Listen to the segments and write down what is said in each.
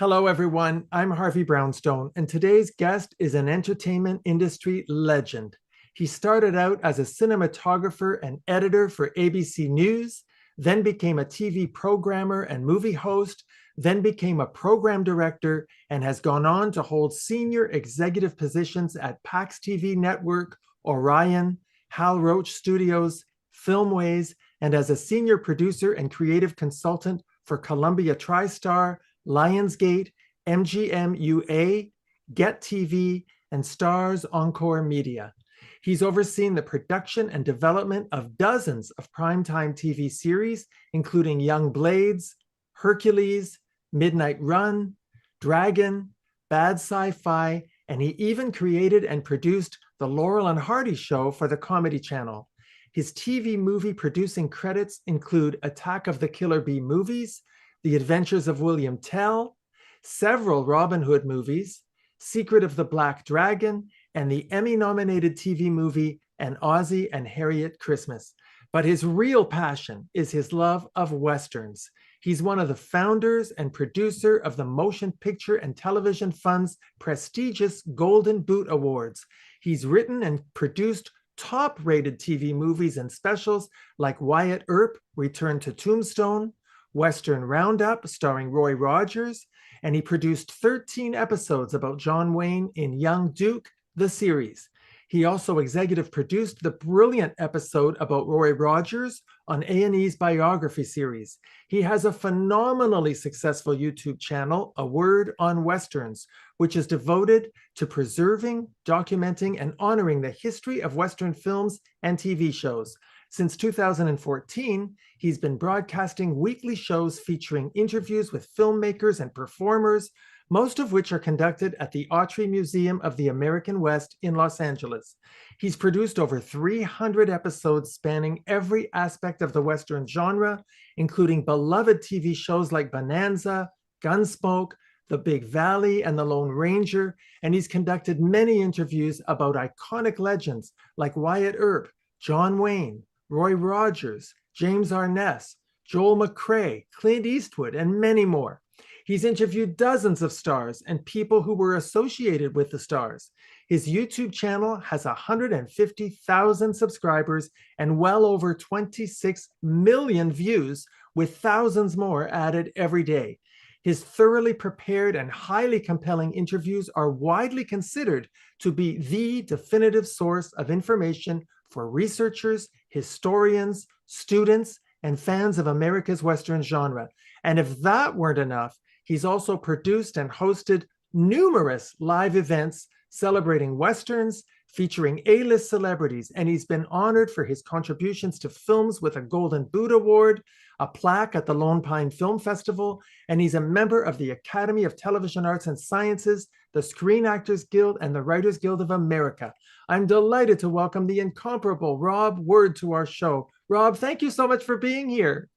Hello, everyone. I'm Harvey Brownstone, and today's guest is an entertainment industry legend. He started out as a cinematographer and editor for ABC News, then became a TV programmer and movie host, then became a program director, and has gone on to hold senior executive positions at Pax TV Network, Orion, Hal Roach Studios, Filmways, and as a senior producer and creative consultant for Columbia TriStar, Lionsgate, MGM-UA, Get TV, and Stars Encore Media. He's overseen the production and development of dozens of primetime TV series, including Young Blades, Hercules, Midnight Run, Dragon, Bad Sci-Fi, and he even created and produced The Laurel and Hardy Show for the Comedy Channel. His TV movie producing credits include Attack of the Killer Bee movies, The Adventures of William Tell, several Robin Hood movies, Secret of the Black Dragon, and the Emmy-nominated TV movie An Ozzie and Harriet Christmas. But his real passion is his love of Westerns. He's one of the founders and producer of the Motion Picture and Television Fund's prestigious Golden Boot Awards. He's written and produced top-rated TV movies and specials like Wyatt Earp, Return to Tombstone, Western Roundup, starring Roy Rogers, and he produced 13 episodes about John Wayne in Young Duke, the series. He also executive produced the brilliant episode about Roy Rogers on A&E's biography series. He has a phenomenally successful YouTube channel, A Word on Westerns, which is devoted to preserving, documenting, and honoring the history of Western films and TV shows. Since 2014, he's been broadcasting weekly shows featuring interviews with filmmakers and performers, most of which are conducted at the Autry Museum of the American West in Los Angeles. He's produced over 300 episodes spanning every aspect of the Western genre, including beloved TV shows like Bonanza, Gunsmoke, The Big Valley, and The Lone Ranger, and he's conducted many interviews about iconic legends like Wyatt Earp, John Wayne, Roy Rogers, James Arness, Joel McCrea, Clint Eastwood, and many more. He's interviewed dozens of stars and people who were associated with the stars. His YouTube channel has 150,000 subscribers and well over 26 million views, with thousands more added every day. His thoroughly prepared and highly compelling interviews are widely considered to be the definitive source of information for researchers, historians, students, and fans of America's Western genre. And if that weren't enough, he's also produced and hosted numerous live events celebrating Westerns, featuring A-list celebrities, and he's been honored for his contributions to films with a Golden Boot Award, a plaque at the Lone Pine Film Festival, and he's a member of the Academy of Television Arts and Sciences, the Screen Actors Guild, and the Writers Guild of America. I'm delighted to welcome the incomparable Rob Word to our show. Rob, thank you so much for being here.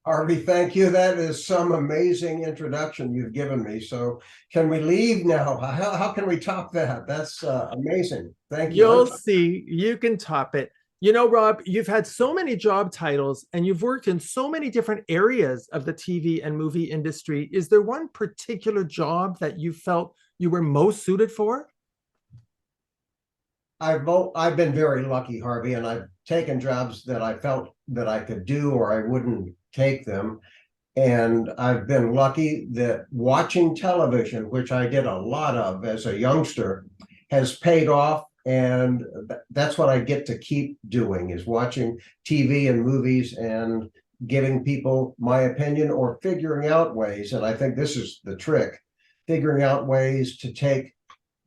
Harvey, thank you. That is some amazing introduction you've given me. So can we leave now? How can we top that? That's amazing. Thank you. You'll see. You can top it. You know, Rob, you've had so many job titles and you've worked in so many different areas of the TV and movie industry. Is there one particular job that you felt you were most suited for? I've been very lucky, Harvey, and I've taken jobs that I felt that I could do or I wouldn't take them. And I've been lucky that watching television, which I did a lot of as a youngster, has paid off. And that's what I get to keep doing, is watching TV and movies and giving people my opinion or figuring out ways. And I think this is the trick, figuring out ways to take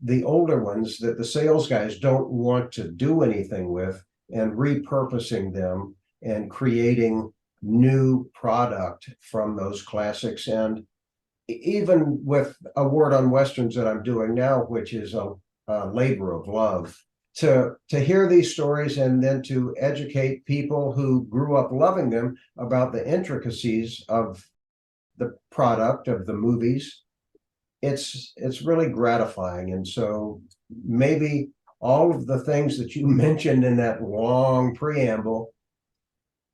the older ones that the sales guys don't want to do anything with and repurposing them and creating new product from those classics. And even with A Word on Westerns that I'm doing now, which is a labor of love, to hear these stories and then to educate people who grew up loving them about the intricacies of the product, of the movies, it's really gratifying. And so maybe all of the things that you mentioned in that long preamble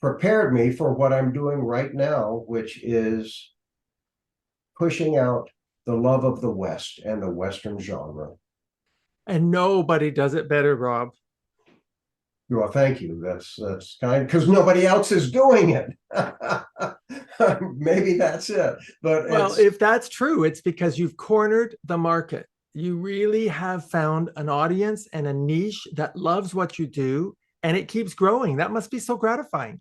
prepared me for what I'm doing right now, which is pushing out the love of the West and the Western genre. And nobody does it better, Rob. Well, thank you. That's kind because nobody else is doing it. Maybe that's it. But Well, if that's true, it's because you've cornered the market. You really have found an audience and a niche that loves what you do, and it keeps growing. That must be so gratifying.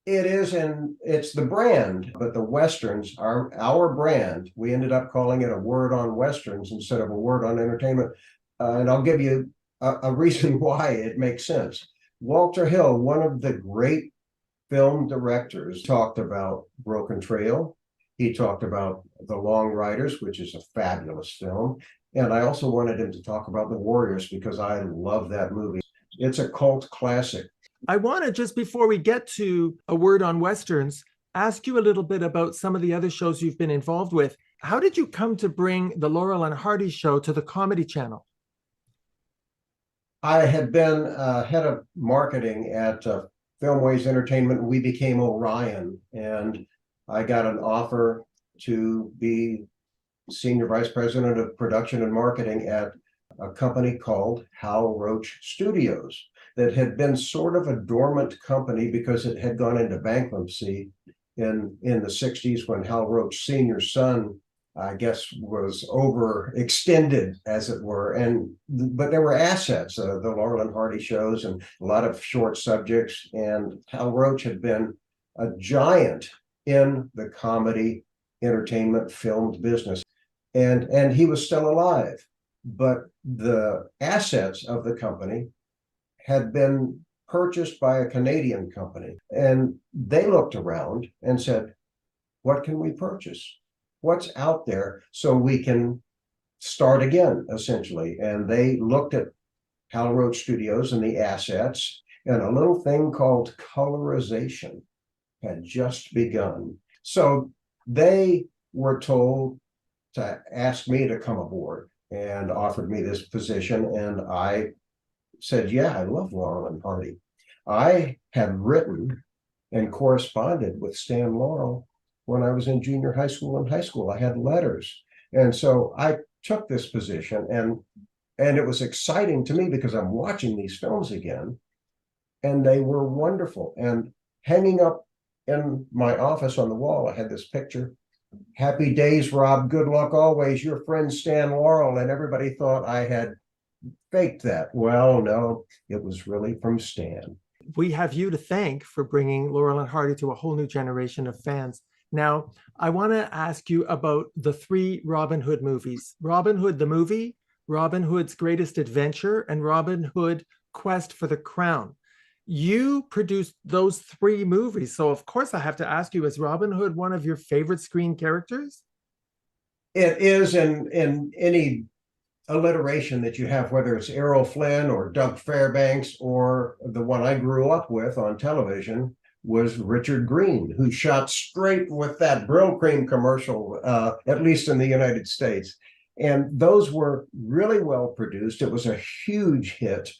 it is, and it's the brand, but the Westerns are our brand. We ended up calling it a word on Westerns instead of a word on entertainment. And I'll give you a reason why it makes sense. Walter Hill, one of the great film directors, talked about Broken Trail. He talked about The Long Riders, which is a fabulous film. And I also wanted him to talk about The Warriors because I love that movie. It's a cult classic. I want to, just before we get to a word on Westerns, ask you a little bit about some of the other shows you've been involved with. How did you come to bring the Laurel and Hardy show to the Comedy Channel? I had been head of marketing at Filmways Entertainment. We became Orion, and I got an offer to be senior vice president of production and marketing at a company called Hal Roach Studios that had been sort of a dormant company because it had gone into bankruptcy in the 60s when Hal Roach Sr.'s son, I guess, was overextended, as it were. But there were assets, the Laurel and Hardy shows and a lot of short subjects. And Hal Roach had been a giant in the comedy, entertainment, filmed business. And he was still alive. But the assets of the company had been purchased by a Canadian company. And they looked around and said, what can we purchase? What's out there so we can start again, essentially? And they looked at Hal Roach Studios and the assets, and a little thing called colorization had just begun. So they were told to ask me to come aboard and offered me this position. And I said, yeah, I love Laurel and Hardy. I had written and corresponded with Stan Laurel when I was in junior high school and high school. I had letters. And so I took this position, and it was exciting to me because I'm watching these films again, and they were wonderful. And hanging up in my office on the wall, I had this picture. Happy days, Rob. Good luck always. Your friend Stan Laurel. And everybody thought I had faked that. Well, no, it was really from Stan. We have you to thank for bringing Laurel and Hardy to a whole new generation of fans. Now, I want to ask you about the 3 Robin Hood movies: Robin Hood the movie, Robin Hood's Greatest Adventure, and Robin Hood Quest for the Crown. You produced those 3 movies. So of course I have to ask you, is Robin Hood one of your favorite screen characters? It is, in any alliteration that you have, whether it's Errol Flynn or Doug Fairbanks, or the one I grew up with on television was Richard Green, who shot straight with that Brill Cream commercial, at least in the United States. And those were really well produced. It was a huge hit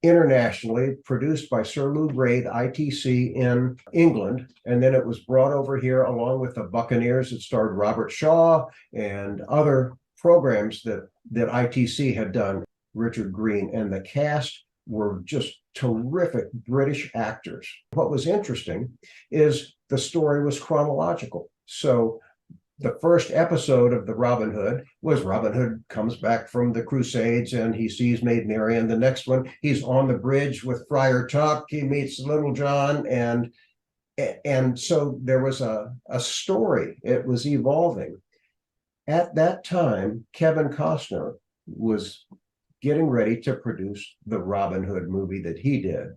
internationally, produced by Sir Lou Grade, ITC in England. And then it was brought over here along with the Buccaneers. It starred Robert Shaw and other programs that ITC had done. Richard Green and the cast were just terrific British actors. What was interesting is the story was chronological. So the first episode of the Robin Hood was Robin Hood comes back from the Crusades and he sees Maid Marian. The next one, he's on the bridge with Friar Tuck. He meets Little John, and so there was a story. It was evolving. At that time, Kevin Costner was getting ready to produce the Robin Hood movie that he did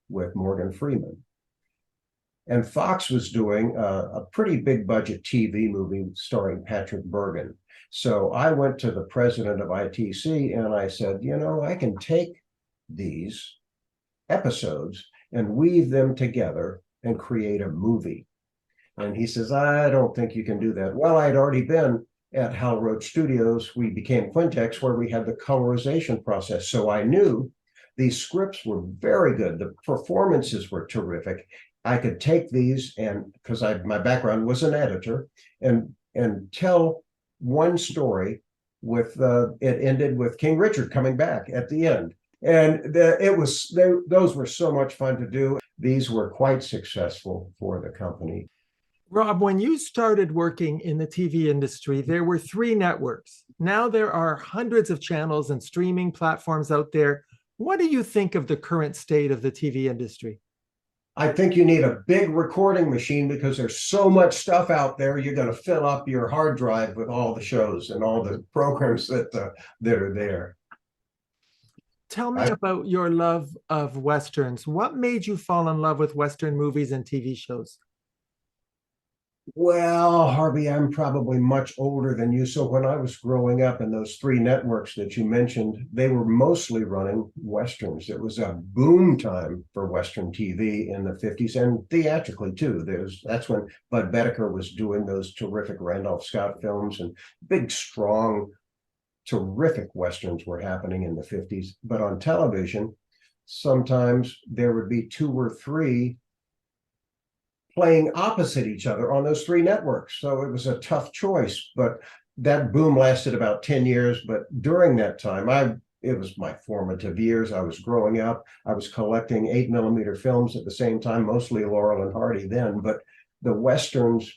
with Morgan Freeman. And Fox was doing a pretty big budget TV movie starring Patrick Bergin. So I went to the president of ITC and I said, you know, I can take these episodes and weave them together and create a movie. And he says, I don't think you can do that. Well, I'd already been at Hal Roach Studios. We became Quintex, where we had the colorization process. So I knew these scripts were very good. The performances were terrific. I could take these, and because my background was an editor, and tell one story with it ended with King Richard coming back at the end. And those were so much fun to do. These were quite successful for the company. Rob, when you started working in the TV industry, there were 3 networks. Now there are hundreds of channels and streaming platforms out there. What do you think of the current state of the TV industry? I think you need a big recording machine because there's so much stuff out there. You're going to fill up your hard drive with all the shows and all the programs that are there. Tell me about your love of Westerns. What made you fall in love with Western movies and TV shows? Well, Harvey, I'm probably much older than you. So when I was growing up in those 3 networks that you mentioned, they were mostly running Westerns. It was a boom time for Western TV in the 50s and theatrically too. That's when Bud Bedecker was doing those terrific Randolph Scott films, and big, strong, terrific Westerns were happening in the 50s. But on television, sometimes there would be 2 or 3 playing opposite each other on those 3 networks. So it was a tough choice, but that boom lasted about 10 years. But during that time, it was my formative years. I was growing up. I was collecting 8mm films at the same time, mostly Laurel and Hardy then, but the Westerns,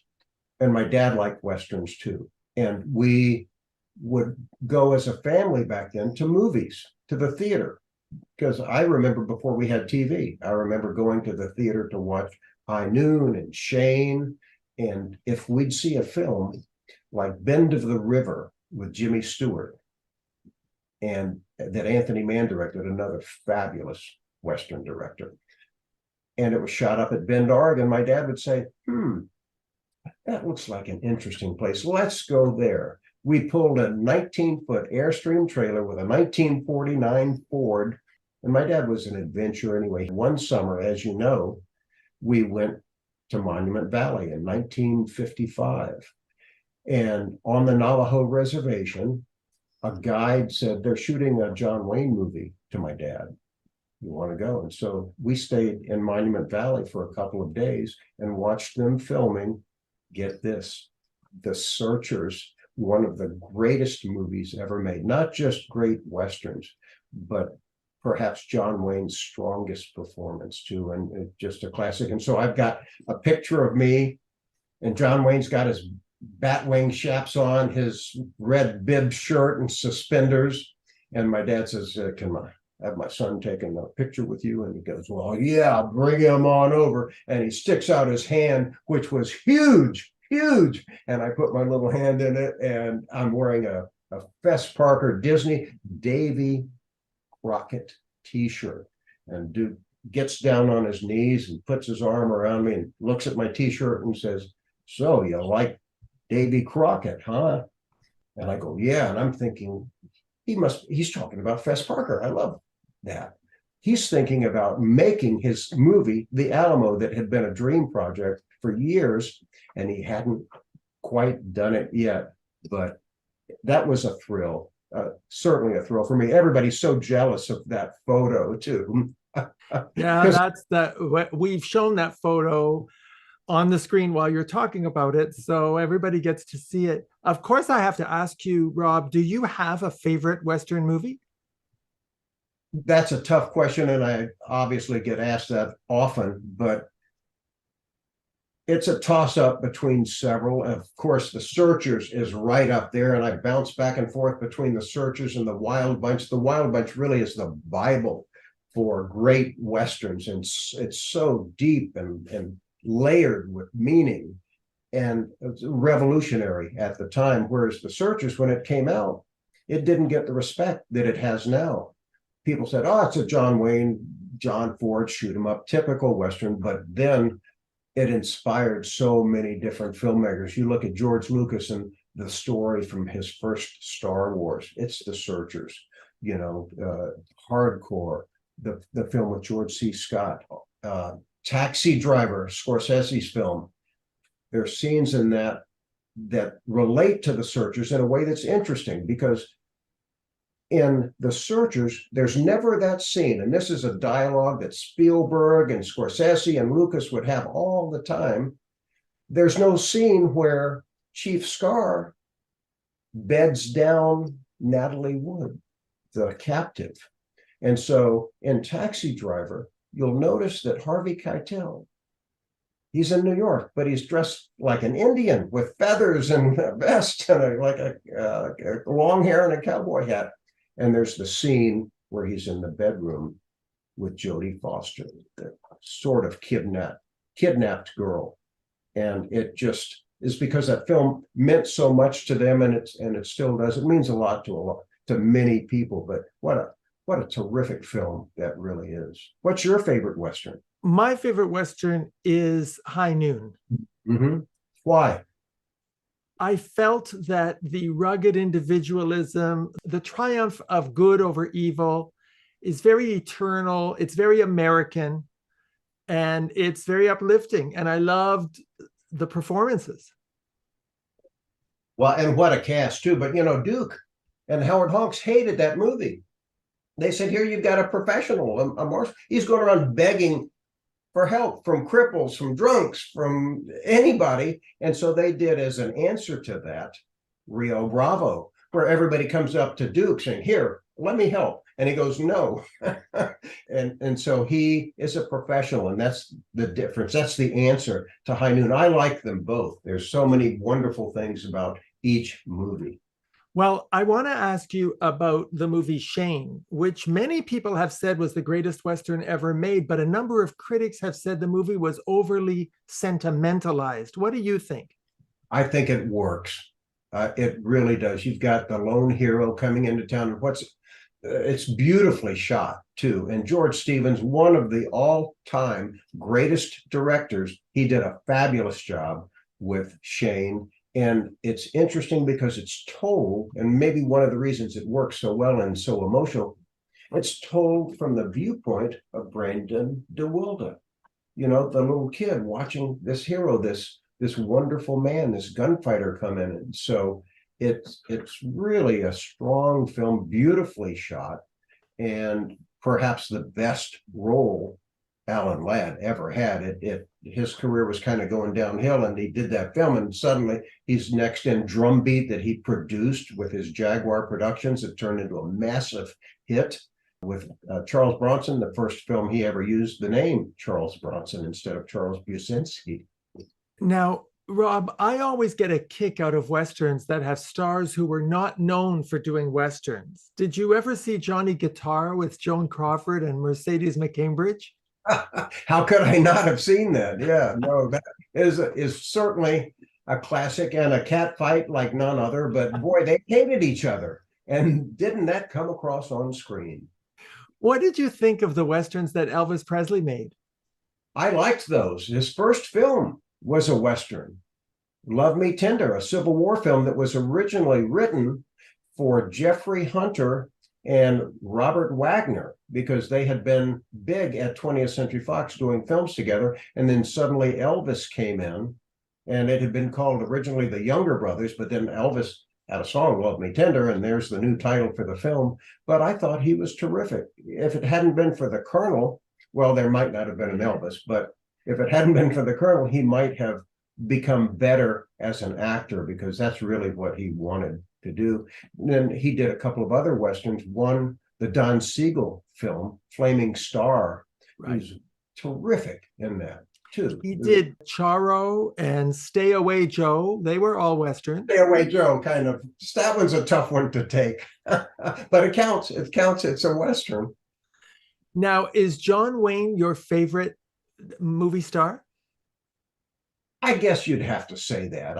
and my dad liked Westerns too. And we would go as a family back then to movies, to the theater, because I remember before we had TV, I remember going to the theater to watch High Noon and Shane. And if we'd see a film like Bend of the River with Jimmy Stewart, and that Anthony Mann directed, another fabulous Western director, and it was shot up at Bend, Oregon, my dad would say, that looks like an interesting place. Let's go there. We pulled a 19-foot Airstream trailer with a 1949 Ford. And my dad was an adventurer anyway. One summer, as you know, we went to Monument Valley in 1955. And on the Navajo reservation, a guide said, they're shooting a John Wayne movie, to my dad. You want to go? And so we stayed in Monument Valley for a couple of days and watched them filming, get this, The Searchers, one of the greatest movies ever made. Not just great Westerns, but perhaps John Wayne's strongest performance too, and just a classic. And so I've got a picture of me, and John Wayne's got his batwing chaps on, his red bib shirt and suspenders. And my dad says, can I have my son taking a picture with you? And he goes, well, yeah, bring him on over. And he sticks out his hand, which was huge. And I put my little hand in it, and I'm wearing a Fess Parker Disney Davy Crockett t-shirt, and dude gets down on his knees and puts his arm around me and looks at my t-shirt and says, so you like Davy Crockett, huh? And I go, yeah. And I'm thinking, he's talking about Fess Parker. I love that. He's thinking about making his movie, The Alamo, that had been a dream project for years, and he hadn't quite done it yet. But that was a thrill. Certainly a thrill for me. Everybody's so jealous of that photo too. Yeah, we've shown that photo on the screen while you're talking about it, so everybody gets to see it. Of course, I have to ask you, Rob, do you have a favorite Western movie? That's a tough question, and I obviously get asked that often, but it's a toss-up between several. Of course, The Searchers is right up there, and I bounce back and forth between The Searchers and The Wild Bunch. The Wild Bunch really is the Bible for great Westerns, and it's so deep and layered with meaning, and it's revolutionary at the time. Whereas The Searchers, when it came out, it didn't get the respect that it has now. People said, oh, it's a John Wayne, John Ford, shoot 'em up, typical Western. But then it inspired so many different filmmakers. You look at George Lucas and the story from his first Star Wars, it's The Searchers, Hardcore, the film with George C. Scott, Taxi Driver, Scorsese's film. There are scenes in that relate to The Searchers in a way that's interesting, because in The Searchers, there's never that scene, and this is a dialogue that Spielberg and Scorsese and Lucas would have all the time. There's no scene where Chief Scar beds down Natalie Wood, the captive. And so in Taxi Driver, you'll notice that Harvey Keitel, he's in New York, but he's dressed like an Indian with feathers and a vest and a long hair and a cowboy hat. And there's the scene where he's in the bedroom with Jodie Foster, the sort of kidnapped girl. And it just is because that film meant so much to them, and it still does. It means a lot to many people. But what a terrific film that really is. What's your favorite Western? My favorite Western is High Noon. Mm-hmm. Why? I felt that the rugged individualism, the triumph of good over evil, is very eternal. It's very American, and it's very uplifting. And I loved the performances. Well, and what a cast too. But Duke and Howard Hawks hated that movie. They said, "Here you've got a professional, a marshal. He's going around begging for help from cripples, from drunks, from anybody." And so they did, as an answer to that, Rio Bravo, where everybody comes up to Duke saying, "Here, let me help." And he goes, "No." and so he is a professional, and that's the difference. That's the answer to High Noon. I like them both. There's so many wonderful things about each movie. Well, I want to ask you about the movie Shane, which many people have said was the greatest Western ever made, but a number of critics have said the movie was overly sentimentalized. What do you think? I think it works. It really does. You've got the lone hero coming into town. It's beautifully shot too. And George Stevens, one of the all-time greatest directors, he did a fabulous job with Shane. And it's interesting because it's told, and maybe one of the reasons it works so well and so emotional, it's told from the viewpoint of Brandon DeWilde, the little kid watching this hero, this wonderful man, this gunfighter come in. And so it's really a strong film, beautifully shot, and perhaps the best role Alan Ladd ever had. His career was kind of going downhill, and he did that film, and suddenly he's next in Drumbeat that he produced with his Jaguar Productions. It turned into a massive hit with Charles Bronson, the first film he ever used the name Charles Bronson instead of Charles Businski. Now, Rob, I always get a kick out of Westerns that have stars who were not known for doing Westerns. Did you ever see Johnny Guitar with Joan Crawford and Mercedes McCambridge? How could I not have seen that? Yeah, no, that is certainly a classic and a cat fight like none other. But boy, they hated each other. And didn't that come across on screen? What did you think of the Westerns that Elvis Presley made? I liked those. His first film was a Western, Love Me Tender, a Civil War film that was originally written for Jeffrey Hunter and Robert Wagner, because they had been big at 20th Century Fox doing films together. And then suddenly Elvis came in, and it had been called originally The Younger Brothers, but then Elvis had a song, Love Me Tender, and there's the new title for the film. But I thought he was terrific. If it hadn't been for the Colonel, well, there might not have been an Elvis, but if it hadn't been for the Colonel, he might have become better as an actor, because that's really what he wanted to do. And then he did a couple of other Westerns. One, the Don Siegel film, Flaming Star, right. He's terrific in that too. He did Charo and Stay Away Joe. They were all Westerns. Stay Away Joe, kind of. That one's a tough one to take, but it counts. It counts. It's a Western. Now, is John Wayne your favorite movie star? I guess you'd have to say that.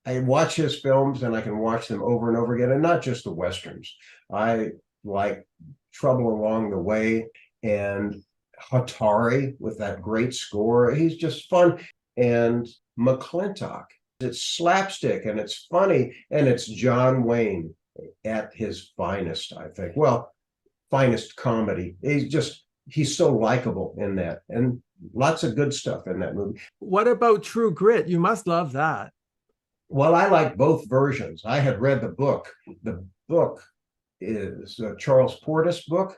I watch his films, and I can watch them over and over again, and not just the Westerns. I like Trouble Along the Way and Hatari with that great score. He's just fun. And McClintock. It's slapstick, and it's funny, and it's John Wayne at his finest, I think. Well, finest comedy. He's so likable in that, and lots of good stuff in that movie. What about True Grit? You must love that. Well, I like both versions. I had read the book. The book is a Charles Portis book.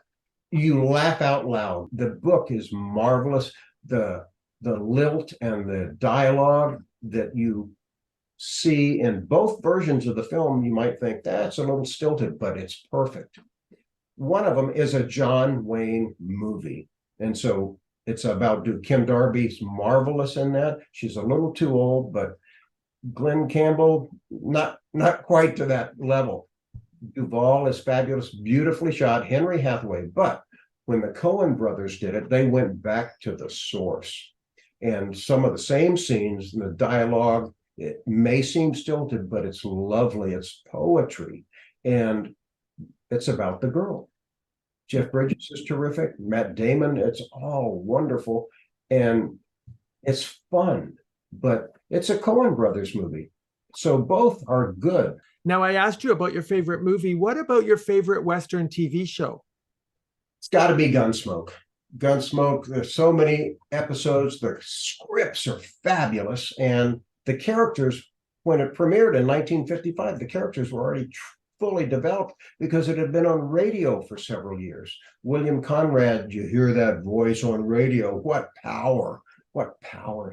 You laugh out loud. The book is marvelous. The lilt and the dialogue that you see in both versions of the film, you might think that's a little stilted, but it's perfect. One of them is a John Wayne movie. And so it's about Kim Darby's marvelous in that. She's a little too old, but Glenn Campbell, not quite to that level. Duvall is fabulous, beautifully shot, Henry Hathaway. But when the Coen brothers did it, they went back to the source. And some of the same scenes, the dialogue, it may seem stilted, but it's lovely. It's poetry. And it's about the girl. Jeff Bridges is terrific. Matt Damon, it's all wonderful. And it's fun, but it's a Coen brothers movie. So both are good. Now, I asked you about your favorite movie. What about your favorite Western TV show? It's got to be Gunsmoke. Gunsmoke, there's so many episodes. The scripts are fabulous. And the characters, when it premiered in 1955, the characters were already fully developed because it had been on radio for several years. William Conrad, you hear that voice on radio. What power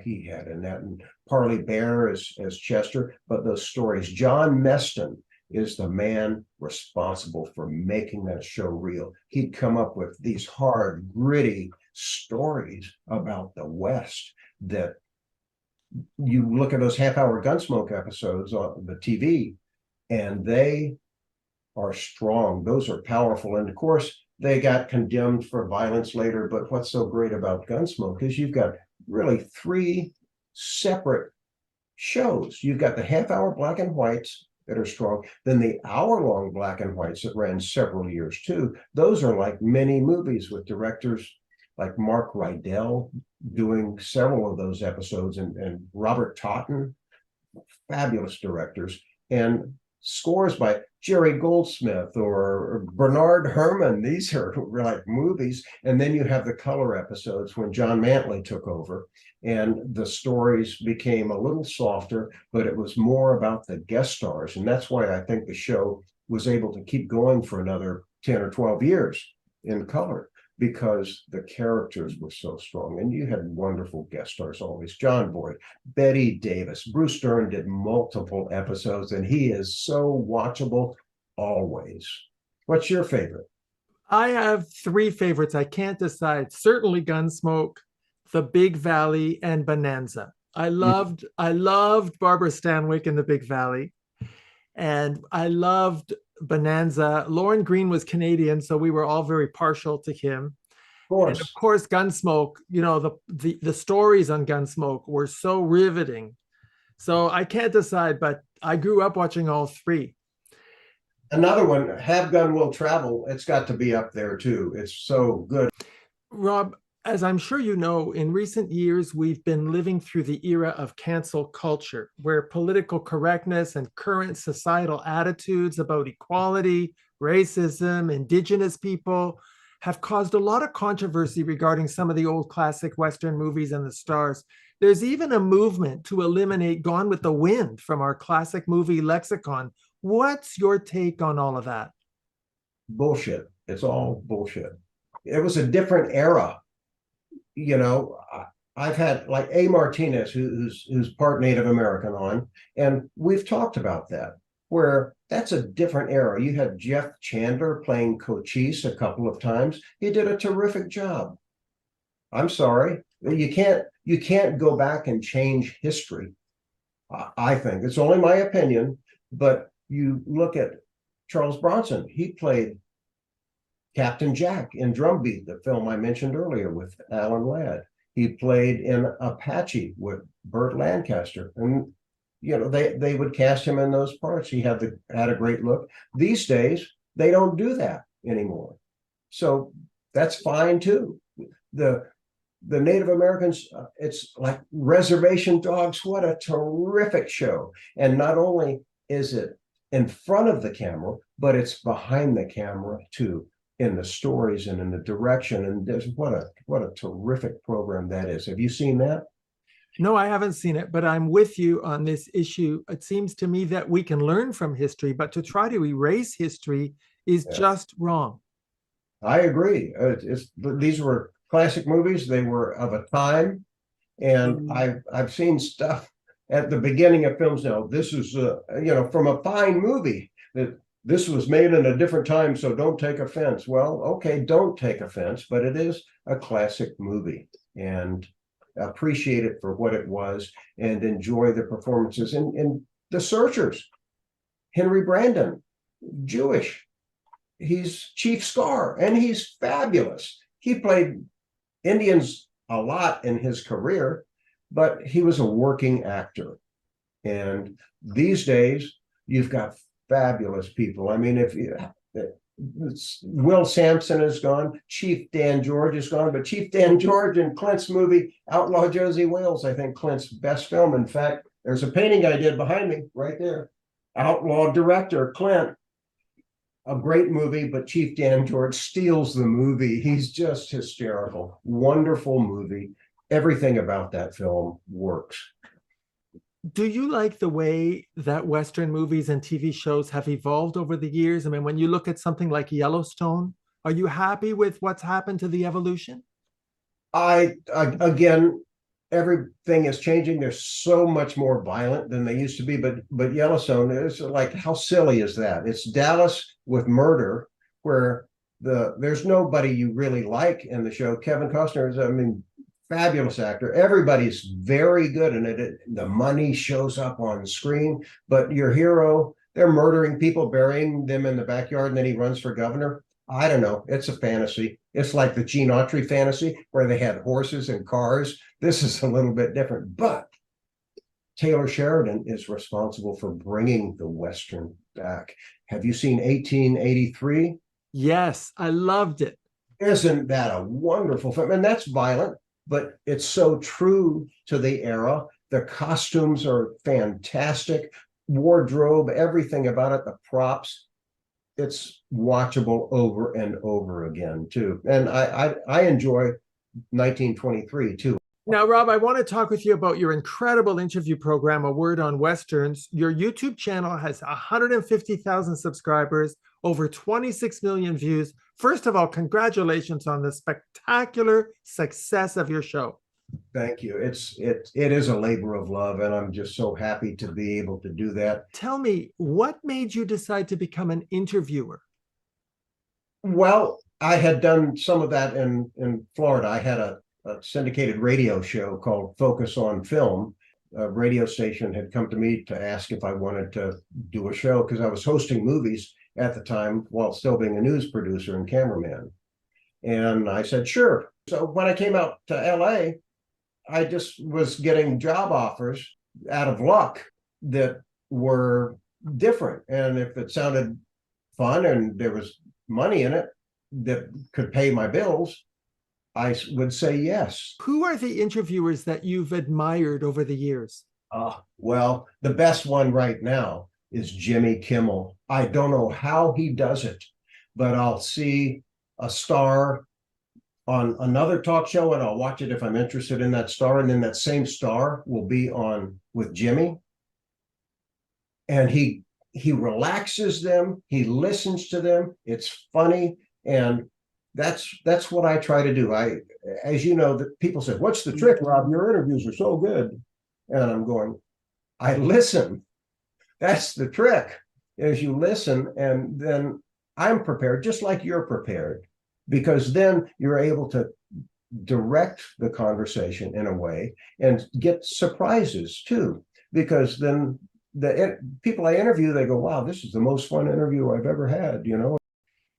he had in that. And Parley Bear as Chester, but those stories. John Meston is the man responsible for making that show real. He'd come up with these hard, gritty stories about the West that you look at those half-hour Gunsmoke episodes on the TV, and they are strong. Those are powerful. And of course, they got condemned for violence later. But what's so great about Gunsmoke is you've got really three separate shows. You've got the half-hour black and whites that are strong, then the hour-long black and whites that ran several years too. Those are like mini movies with directors like Mark Rydell doing several of those episodes, and Robert Totten, fabulous directors, and scores by Jerry Goldsmith or Bernard Herrmann. These are like movies. And then you have the color episodes when John Mantley took over, and the stories became a little softer, but it was more about the guest stars. And that's why I think the show was able to keep going for another 10 or 12 years in color, because the characters were so strong. And you had wonderful guest stars always. John Boyd, Betty Davis, Bruce Dern did multiple episodes, and he is so watchable always. What's your favorite? I have three favorites. I can't decide. Certainly Gunsmoke, The Big Valley, and Bonanza. I loved Barbara Stanwyck in The Big Valley, and I loved Bonanza. Lauren Green was Canadian, so we were all very partial to him. And of course, Gunsmoke, you know, the stories on Gunsmoke were so riveting. So I can't decide, but I grew up watching all three. Another one, Have Gun Will Travel. It's got to be up there too. It's so good. Rob, as I'm sure you know, in recent years, we've been living through the era of cancel culture, where political correctness and current societal attitudes about equality, racism, Indigenous people have caused a lot of controversy regarding some of the old classic Western movies and the stars. There's even a movement to eliminate Gone with the Wind from our classic movie lexicon. What's your take on all of that? Bullshit. It's all bullshit. It was a different era. You know, I've had like A. Martinez, who's part Native American on, and we've talked about that, where that's a different era. You had Jeff Chandler playing Cochise a couple of times. He did a terrific job. I'm sorry. You can't go back and change history. I think it's only my opinion, but you look at Charles Bronson. He played Captain Jack in Drumbeat, the film I mentioned earlier with Alan Ladd. He played in Apache with Burt Lancaster, and you know they would cast him in those parts. He had a great look. These days they don't do that anymore, so that's fine too. The Native Americans, it's like Reservation Dogs. What a terrific show! And not only is it in front of the camera, but it's behind the camera too, in the stories and in the direction. And there's what a terrific program that is. Have you seen that? No, I haven't seen it, but I'm with you on this issue. It seems to me that we can learn from history, but to try to erase history is just wrong. I agree. These were classic movies. They were of a time, and I've seen stuff at the beginning of films now, this is, from a fine movie, that this was made in a different time, so don't take offense. Well, okay, don't take offense, but it is a classic movie, and appreciate it for what it was and enjoy the performances. And The Searchers, Henry Brandon, Jewish. He's Chief Scar, and he's fabulous. He played Indians a lot in his career, but he was a working actor. And these days, you've got fabulous people. I mean, Will Sampson is gone, Chief Dan George is gone, but Chief Dan George in Clint's movie Outlaw Josie Wales, I think Clint's best film. In fact, there's a painting I did behind me right there. Outlaw director Clint. A great movie, but Chief Dan George steals the movie. He's just hysterical. Wonderful movie. Everything about that film works. Do you like the way that Western movies and TV shows have evolved over the years? I mean, when you look at something like Yellowstone, are you happy with what's happened to the evolution? Again, everything is changing. They're so much more violent than they used to be, but Yellowstone is like, how silly is that? It's Dallas with murder, where there's nobody you really like in the show. Kevin Costner is, I mean, fabulous actor. Everybody's very good in it. The money shows up on screen, but your hero, they're murdering people, burying them in the backyard, and then he runs for governor. I don't know. It's a fantasy. It's like the Gene Autry fantasy where they had horses and cars. This is a little bit different, but Taylor Sheridan is responsible for bringing the Western back. Have you seen 1883? Yes, I loved it. Isn't that a wonderful film? And that's violent, but it's so true to the era. The costumes are fantastic. Wardrobe, everything about it, the props. It's watchable over and over again too. And I enjoy 1923 too. Now, Rob, I want to talk with you about your incredible interview program, A Word on Westerns. Your YouTube channel has 150,000 subscribers, over 26 million views. First of all, congratulations on the spectacular success of your show. Thank you. It is a labor of love, and I'm just so happy to be able to do that. Tell me, what made you decide to become an interviewer? Well, I had done some of that in Florida. I had a syndicated radio show called Focus on Film. A radio station had come to me to ask if I wanted to do a show, because I was hosting movies at the time while still being a news producer and cameraman. And I said, sure. So when I came out to LA, I just was getting job offers out of luck that were different. And if it sounded fun and there was money in it that could pay my bills, I would say yes. Who are the interviewers that you've admired over the years? Well, the best one right now is Jimmy Kimmel. I don't know how he does it, but I'll see a star on another talk show and I'll watch it if I'm interested in that star. And then that same star will be on with Jimmy. And he relaxes them. He listens to them. It's funny. And that's what I try to do. As you know, that people say, what's the trick, Rob? Your interviews are so good. And I'm going, I listen. That's the trick, is you listen, and then I'm prepared, just like you're prepared, because then you're able to direct the conversation in a way and get surprises too, because then the people I interview, they go, wow, this is the most fun interview I've ever had, you know?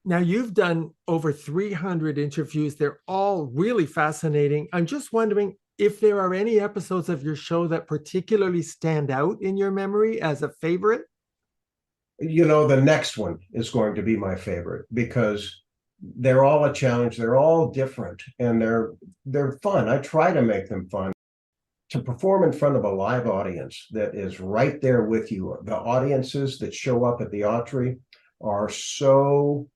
Now, you've done over 300 interviews. They're all really fascinating. I'm just wondering if there are any episodes of your show that particularly stand out in your memory as a favorite. You know, the next one is going to be my favorite because they're all a challenge. They're all different, and they're fun. I try to make them fun. To perform in front of a live audience that is right there with you. The audiences that show up at the Autry are so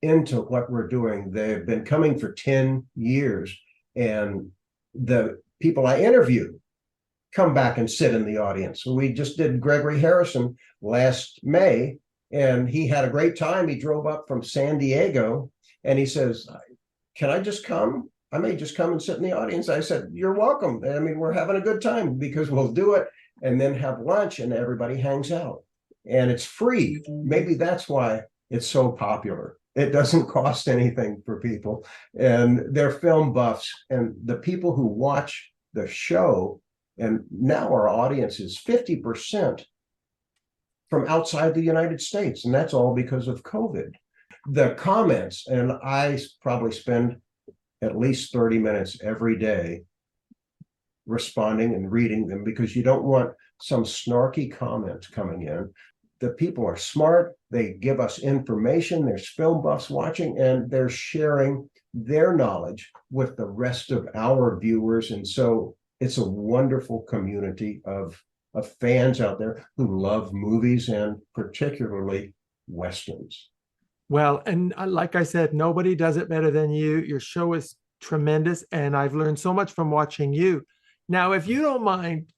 into what we're doing. They've been coming for 10 years, and the people I interview come back and sit in the audience. We just did Gregory Harrison last May, and he had a great time. He drove up from San Diego, and he says, can I just come? I may just come and sit in the audience. I said, you're welcome. I mean, we're having a good time because we'll do it. and then have lunch and everybody hangs out. And it's free. Maybe that's why it's so popular. It doesn't cost anything for people. And they're film buffs. And the people who watch the show, and now our audience is 50% from outside the United States. And that's all because of COVID. The comments, and I probably spend at least 30 minutes every day responding and reading them, because you don't want some snarky comments coming in. The people are smart. They give us information. There's film buffs watching, and they're sharing their knowledge with the rest of our viewers. And so it's a wonderful community of fans out there who love movies, and particularly Westerns. Well, and like I said, nobody does it better than you. Your show is tremendous, and I've learned so much from watching you. Now, if you don't mind,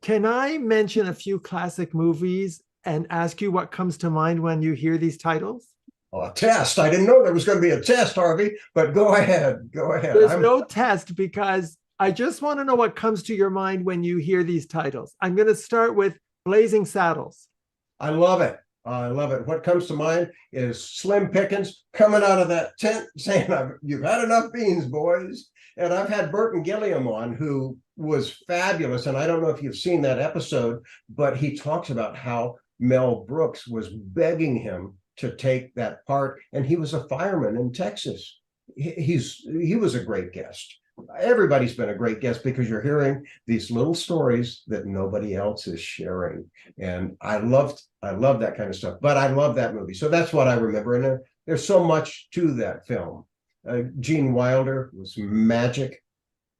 can I mention a few classic movies and ask you what comes to mind when you hear these titles? Oh, a test. I didn't know there was going to be a test, Harvey, but go ahead. Go ahead. There's no test, because I just want to know what comes to your mind when you hear these titles. I'm going to start with Blazing Saddles. I love it. I love it. What comes to mind is Slim Pickens coming out of that tent saying, "You've had enough beans, boys." And I've had Burton Gilliam on, who was fabulous. And I don't know if you've seen that episode, but he talks about how Mel Brooks was begging him to take that part. And he was a fireman in Texas. He was a great guest. Everybody's been a great guest, because you're hearing these little stories that nobody else is sharing. And I love that kind of stuff. But I love that movie. So that's what I remember. And there's so much to that film. Gene Wilder was magic,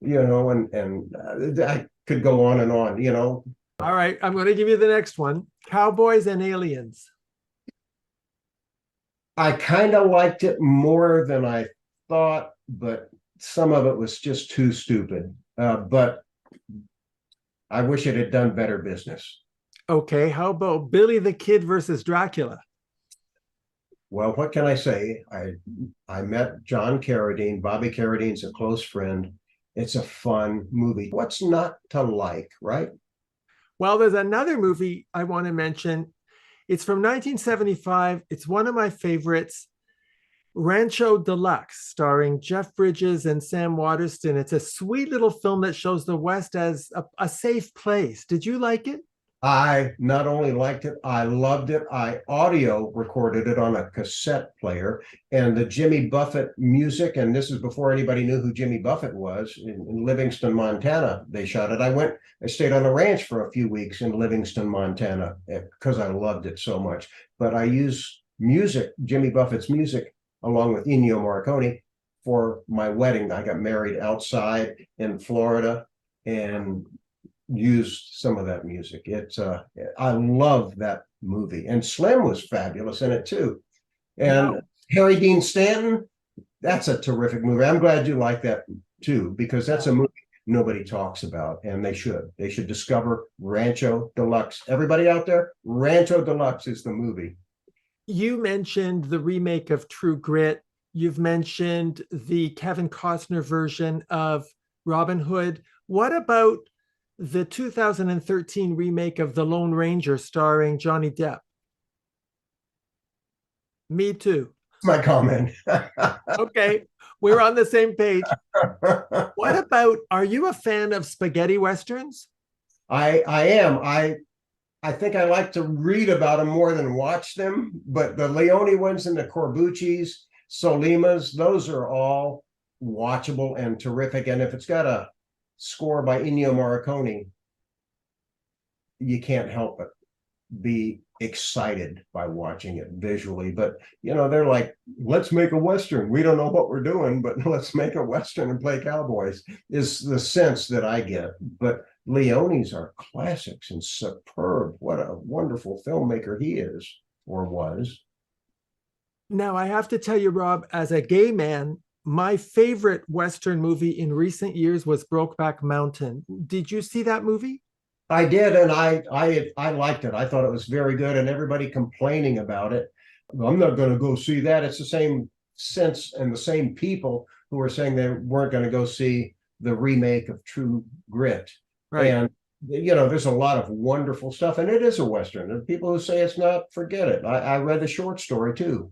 and I could go on and on, All right, I'm going to give you the next one. Cowboys and Aliens. I kind of liked it more than I thought, but some of it was just too stupid. But I wish it had done better business. Okay, how about Billy the Kid versus Dracula? Well, what can I say? I met John Carradine. Bobby Carradine's a close friend. It's a fun movie. What's not to like, right? Well, there's another movie I want to mention. It's from 1975. It's one of my favorites, Rancho Deluxe, starring Jeff Bridges and Sam Waterston. It's a sweet little film that shows the West as a safe place. Did you like it? I not only liked it, I loved it. I audio recorded it on a cassette player, and the Jimmy Buffett music, and this is before anybody knew who Jimmy Buffett was, in Livingston, Montana, they shot it. I stayed on a ranch for a few weeks in Livingston, Montana, because I loved it so much. But I use music, Jimmy Buffett's music, along with Ennio Morricone, for my wedding. I got married outside in Florida, and used some of that music. I love that movie, and Slim was fabulous in it too. And wow. Harry Dean Stanton, that's a terrific movie. I'm glad you like that too, because that's a movie nobody talks about, and they should discover Rancho Deluxe. Everybody out there, Rancho Deluxe is the movie. You mentioned the remake of True Grit. You've mentioned the Kevin Costner version of Robin Hood. What about the 2013 remake of The Lone Ranger starring Johnny Depp? Me too. My comment. Okay, we're on the same page. What about, are you a fan of spaghetti westerns? I am. I think I like to read about them more than watch them, but the Leone ones and the Corbucci's, Solimas, those are all watchable and terrific. And if it's got a score by Ennio Morricone, you can't help but be excited by watching it visually. But they're like, let's make a Western. We don't know what we're doing, but let's make a Western and play cowboys, is the sense that I get. But Leone's are classics and superb. What a wonderful filmmaker he is, or was. Now, I have to tell you, Rob, as a gay man, my favorite Western movie in recent years was Brokeback Mountain. Did you see that movie? I did, and I liked it. I thought it was very good, and everybody complaining about it. I'm not going to go see that. It's the same sense and the same people who were saying they weren't going to go see the remake of True Grit. Right. And there's a lot of wonderful stuff, and it is a Western. And people who say it's not, forget it. I read the short story too.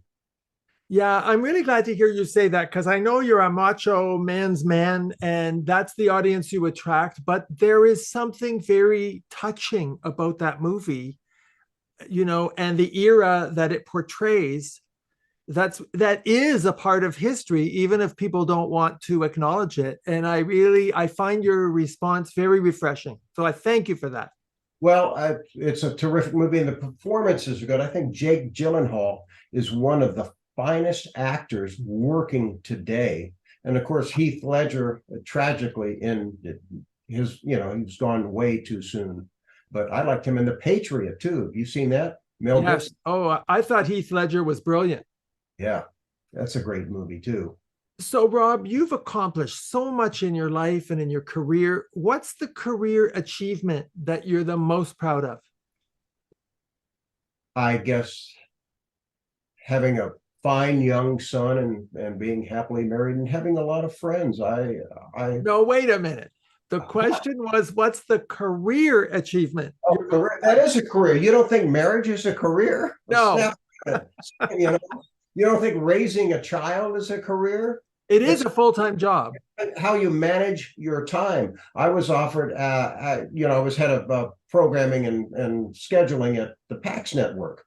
Yeah, I'm really glad to hear you say that because I know you're a macho man's man and that's the audience you attract. But there is something very touching about that movie, and the era that it portrays. That is a part of history, even if people don't want to acknowledge it. And I find your response very refreshing. So I thank you for that. Well, it's a terrific movie, and the performances are good. I think Jake Gyllenhaal is one of the finest actors working today. And of course, Heath Ledger, tragically, in he's gone way too soon. But I liked him in The Patriot too. Have you seen that? Mel Yes. Gibson. Oh, I thought Heath Ledger was brilliant. Yeah, that's a great movie too. So, Rob, you've accomplished so much in your life and in your career. What's the career achievement that you're the most proud of? I guess having a fine young son and being happily married and having a lot of friends. I No, wait a minute. The question was, what's the career achievement? That is a career. You don't think marriage is a career? No, You know, you don't think raising a child is a career? it is It's a full-time job. how you manage your time. I was offered, I was head of programming and scheduling at the PAX network.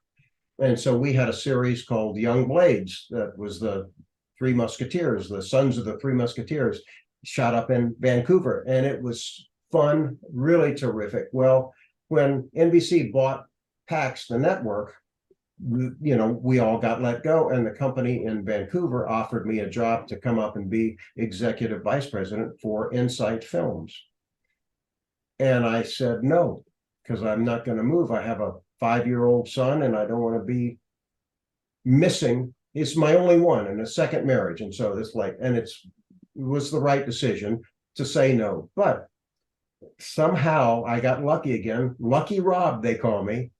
And so we had a series called Young Blades that was the Three Musketeers, the sons of the Three Musketeers, shot up in Vancouver. And it was fun, really terrific. Well, when NBC bought PAX, the network, we all got let go, and the company in Vancouver offered me a job to come up and be executive vice president for Insight Films. And I said no, because I'm not going to move. I have a 5-year-old son, and I don't want to be missing. It's my only one in a second marriage. And so it was the right decision to say no. But somehow I got lucky again. Lucky Rob, they call me.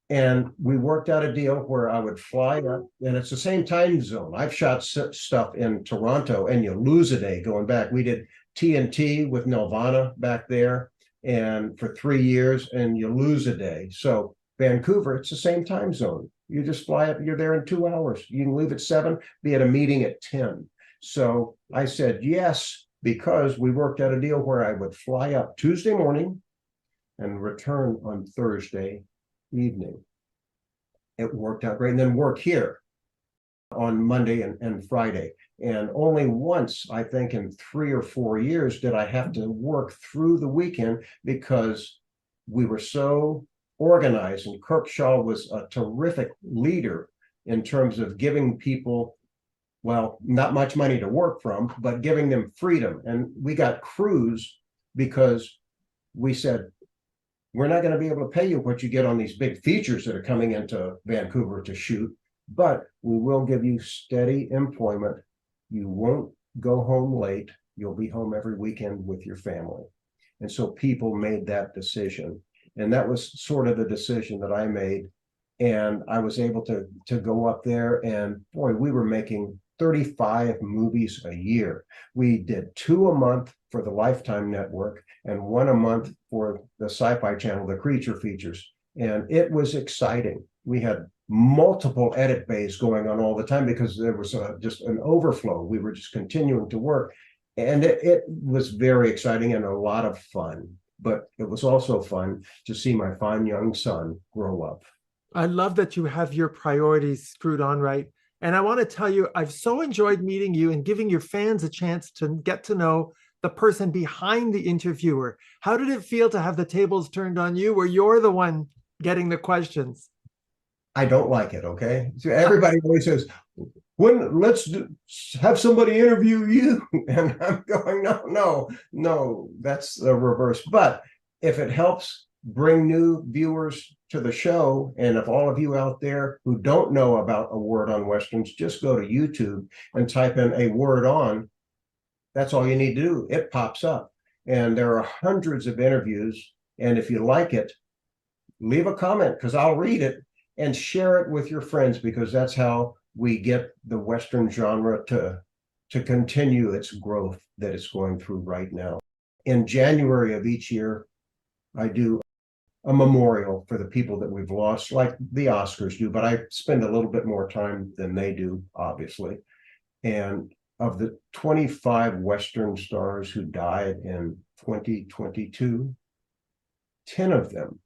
And we worked out a deal where I would fly up, and it's the same time zone. I've shot stuff in Toronto, and you lose a day going back. We did TNT with Nelvana back there, and for 3 years, and you lose a day. So Vancouver, it's the same time zone. You just fly up, you're there in 2 hours. You can leave at 7, be at a meeting at 10. So I said yes, because we worked out a deal where I would fly up Tuesday morning and return on Thursday evening. It worked out great. And then work here on Monday and Friday. And only once, I think, in 3 or 4 years did I have to work through the weekend, because we were so organized, and Kirk Shaw was a terrific leader in terms of giving people, well, not much money to work from, but giving them freedom. And we got crews because we said, we're not going to be able to pay you what you get on these big features that are coming into Vancouver to shoot, but we will give you steady employment. You won't go home late. You'll be home every weekend with your family. And so people made that decision. And that was sort of the decision that I made. And I was able to go up there, and boy, we were making 35 movies a year. We did 2 a month for the Lifetime Network and 1 a month for the Sci-Fi Channel, the creature features. And it was exciting. We had multiple edit bays going on all the time because there was just an overflow. We were just continuing to work. And it was very exciting and a lot of fun. But it was also fun to see my fine young son grow up. I love that you have your priorities screwed on right. And I want to tell you, I've so enjoyed meeting you and giving your fans a chance to get to know the person behind the interviewer. How did it feel to have the tables turned on you where you're the one getting the questions? I don't like it, okay? So everybody always says, let's have somebody interview you. And I'm going, no, that's the reverse. But if it helps bring new viewers to the show, and if all of you out there who don't know about A Word on Westerns, just go to YouTube and type in A Word On. That's all you need to do. It pops up. And there are hundreds of interviews. And if you like it, leave a comment, because I'll read it, and share it with your friends, because that's how we get the Western genre to continue its growth that it's going through right now. In January of each year, I do a memorial for the people that we've lost, like the Oscars do, but I spend a little bit more time than they do, obviously. And of the 25 Western stars who died in 2022, 10 of them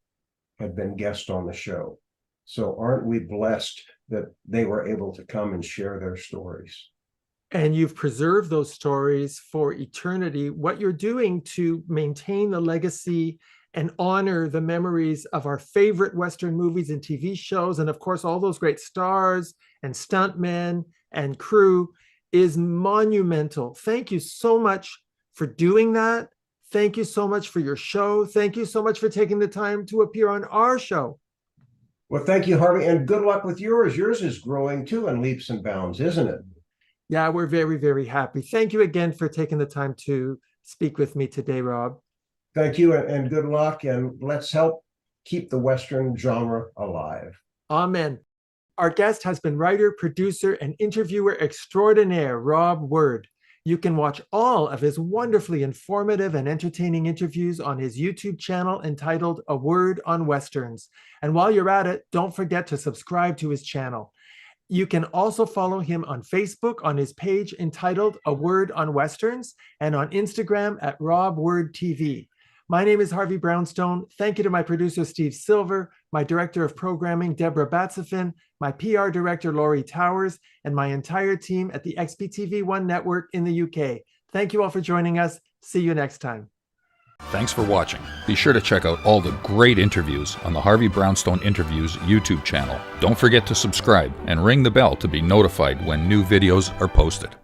have been guests on the show. So aren't we blessed that they were able to come and share their stories? And you've preserved those stories for eternity. What you're doing to maintain the legacy and honor the memories of our favorite Western movies and TV shows, and of course, all those great stars and stuntmen and crew is monumental. Thank you so much for doing that. Thank you so much for your show. Thank you so much for taking the time to appear on our show. Well, thank you, Harvey, and good luck with yours. Yours is growing too in leaps and bounds, isn't it? Yeah, we're very, very happy. Thank you again for taking the time to speak with me today, Rob. Thank you and good luck, and let's help keep the Western genre alive. Amen. Our guest has been writer, producer, and interviewer extraordinaire, Rob Word. You can watch all of his wonderfully informative and entertaining interviews on his YouTube channel entitled A Word on Westerns. And while you're at it, don't forget to subscribe to his channel. You can also follow him on Facebook on his page entitled A Word on Westerns and on Instagram at Rob Word TV. My name is Harvey Brownstone. Thank you to my producer, Steve Silver, my director of programming, Deborah Batsifin, my PR director, Laurie Towers, and my entire team at the XBTV1 network in the UK. Thank you all for joining us. See you next time. Thanks for watching. Be sure to check out all the great interviews on the Harvey Brownstone Interviews YouTube channel. Don't forget to subscribe and ring the bell to be notified when new videos are posted.